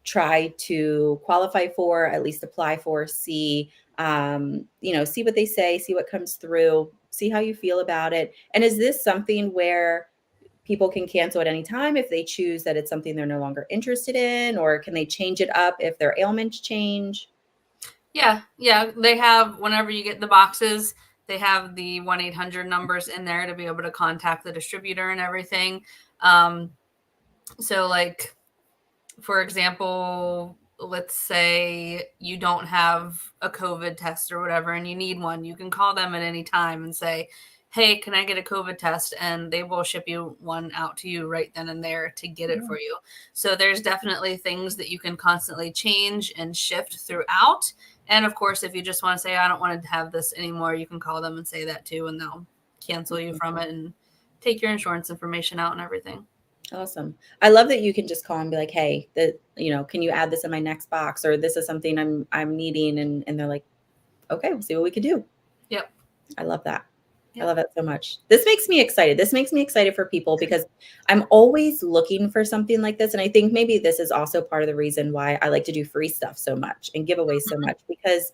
try to qualify for, at least apply for, see what they say, see what comes through, see how you feel about it. And is this something where people can cancel at any time if they choose that it's something they're no longer interested in, or can they change it up if their ailments change? Yeah. They have, whenever you get the boxes, they have the 1-800 numbers in there to be able to contact the distributor and everything. So like, for example, let's say you don't have a COVID test or whatever, and you need one, you can call them at any time and say, hey, can I get a COVID test? And they will ship you one out to you right then and there to get it for you. So there's definitely things that you can constantly change and shift throughout. And of course, if you just want to say, I don't want to have this anymore, you can call them and say that too, and they'll cancel you from it and take your insurance information out and everything. Awesome. I love that you can just call and be like, hey, can you add this in my next box? Or this is something I'm needing. And they're like, okay, we'll see what we can do. Yep. I love that. Yep. I love it so much. This makes me excited. This makes me excited for people because I'm always looking for something like this. And I think maybe this is also part of the reason why I like to do free stuff so much and give away so much, because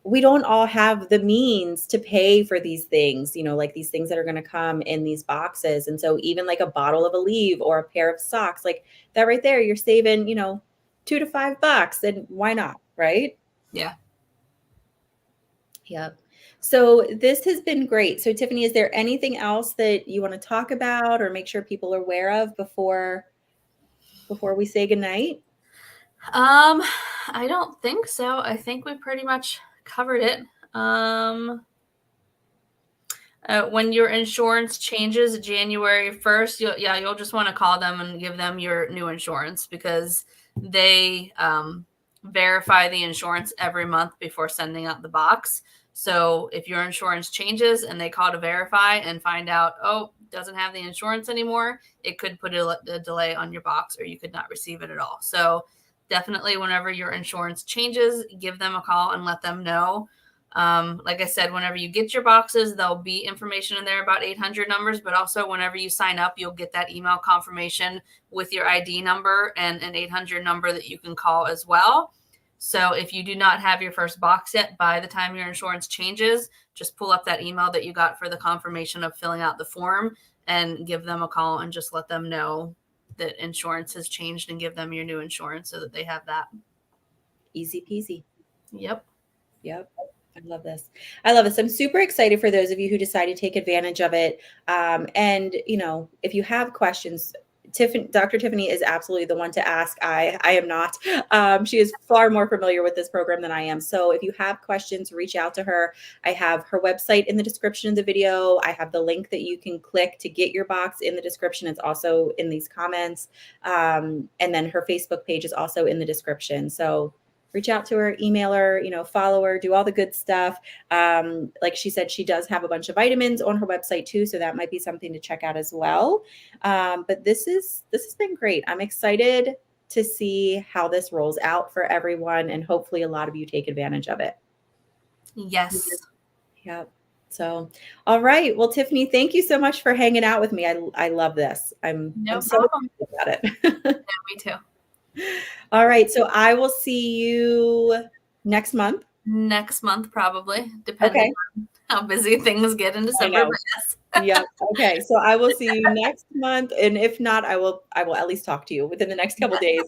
we don't all have the means to pay for these things, like these things that are going to come in these boxes. And so even like a bottle of Aleve or a pair of socks, like that right there, you're saving, $2 to $5, and why not? Right? Yeah. Yep. So this has been great. So Tiffany, is there anything else that you want to talk about or make sure people are aware of before we say goodnight? I don't think so. I think we pretty much covered it. When your insurance changes January 1st, you'll just want to call them and give them your new insurance, because they verify the insurance every month before sending out the box. So if your insurance changes and they call to verify and find out, doesn't have the insurance anymore, it could put a delay on your box, or you could not receive it at all. So definitely whenever your insurance changes, give them a call and let them know. Like I said, whenever you get your boxes, there'll be information in there about 800 numbers, but also whenever you sign up, you'll get that email confirmation with your ID number and an 800 number that you can call as well. So if you do not have your first box yet, by the time your insurance changes, just pull up that email that you got for the confirmation of filling out the form and give them a call and just let them know that insurance has changed and give them your new insurance so that they have that. Easy peasy. Yep. Yep. I love this. I love this. I'm super excited for those of you who decide to take advantage of it. And, you know, if you have questions, Dr. Tiffany is absolutely the one to ask. I am not. She is far more familiar with this program than I am. So if you have questions, reach out to her. I have her website in the description of the video. I have the link that you can click to get your box in the description. It's also in these comments. And then her Facebook page is also in the description. So reach out to her, email her, you know, follow her, do all the good stuff. Like she said, she does have a bunch of vitamins on her website too. So that might be something to check out as well. But this has been great. I'm excited to see how this rolls out for everyone. And hopefully a lot of you take advantage of it. Yes. Yep. So, all right. Well, Tiffany, thank you so much for hanging out with me. I love this. I'm so excited about it. Yeah, me too. All right. So I will see you next month. Next month, probably, depending on how busy things get in December. Yes. Yeah. Okay. So I will see you next month. And if not, I will at least talk to you within the next couple of days.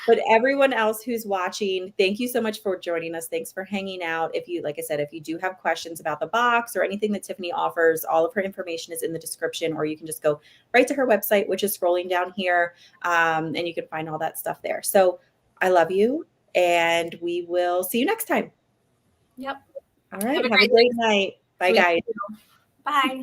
But everyone else who's watching, thank you so much for joining us. Thanks for hanging out. If you, like I said, if you do have questions about the box or anything that Tiffany offers, all of her information is in the description, or you can just go right to her website, which is scrolling down here. And you can find all that stuff there. So I love you, and we will see you next time. Yep. All right. Have a great night. Bye, guys. Bye.